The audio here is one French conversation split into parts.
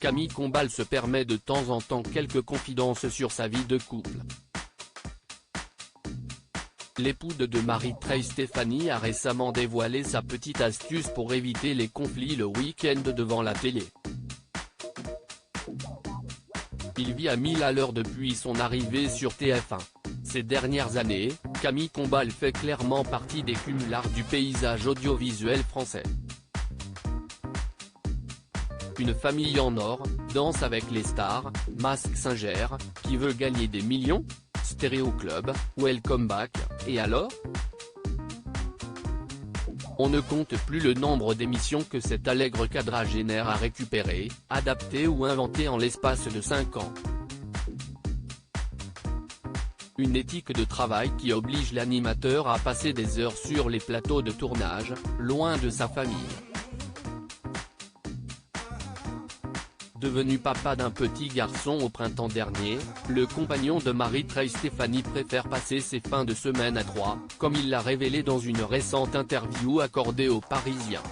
Camille Combal se permet de temps en temps quelques confidences sur sa vie de couple. L'époux de Marie-Trey Stéphanie a récemment dévoilé sa petite astuce pour éviter les conflits le week-end devant la télé. Il vit à 1000 à l'heure depuis son arrivée sur TF1. Ces dernières années, Camille Combal fait clairement partie des cumulards du paysage audiovisuel français. Une famille en or, Danse avec les stars, Mask Singer, Qui veut gagner des millions, Stéréo Club, Welcome Back, et alors ? On ne compte plus le nombre d'émissions que cet allègre quadragénaire a récupérées, adaptées ou inventées en l'espace de 5 ans. Une éthique de travail qui oblige l'animateur à passer des heures sur les plateaux de tournage, loin de sa famille. Devenu papa d'un petit garçon au printemps dernier, le compagnon de Marie-Trey Stéphanie préfère passer ses fins de semaine à Troyes, comme il l'a révélé dans une récente interview accordée aux Parisiens.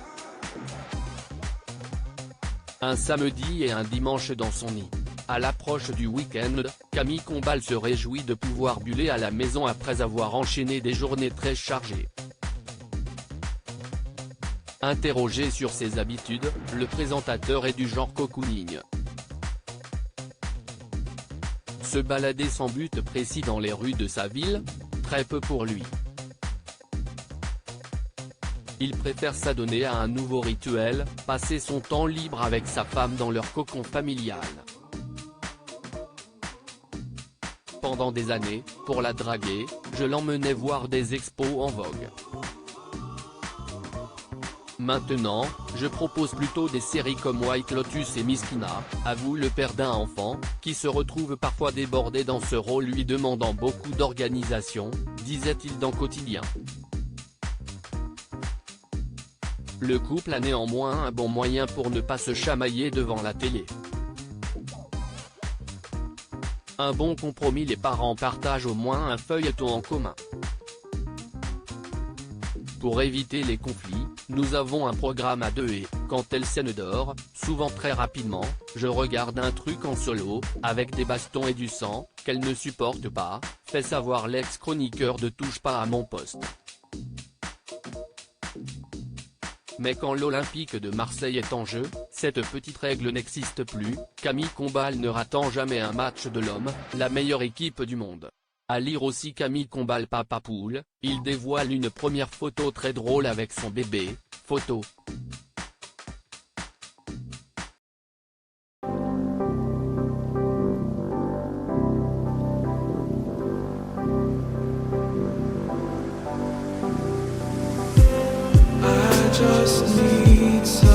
Un samedi et un dimanche dans son nid. À l'approche du week-end, Camille Combal se réjouit de pouvoir buller à la maison après avoir enchaîné des journées très chargées. Interrogé sur ses habitudes, le présentateur est du genre cocooning. Se balader sans but précis dans les rues de sa ville, très peu pour lui. Il préfère s'adonner à un nouveau rituel, passer son temps libre avec sa femme dans leur cocon familial. Pendant des années, pour la draguer, je l'emmenais voir des expos en vogue. Maintenant, je propose plutôt des séries comme White Lotus et Miskina, avoue le père d'un enfant, qui se retrouve parfois débordé dans ce rôle lui demandant beaucoup d'organisation, disait-il dans Quotidien. Le couple a néanmoins un bon moyen pour ne pas se chamailler devant la télé. Un bon compromis, les parents partagent au moins un feuilleton en commun. Pour éviter les conflits, nous avons un programme à deux et, quand elle scène dort, souvent très rapidement, je regarde un truc en solo, avec des bastons et du sang, qu'elle ne supporte pas, fait savoir l'ex-chroniqueur de Touche pas à mon poste. Mais quand l'Olympique de Marseille est en jeu, cette petite règle n'existe plus, Camille Combal ne ratant jamais un match de l'homme, la meilleure équipe du monde. À lire aussi Camille Combal papa poule, il dévoile une première photo très drôle avec son bébé, photo. I just need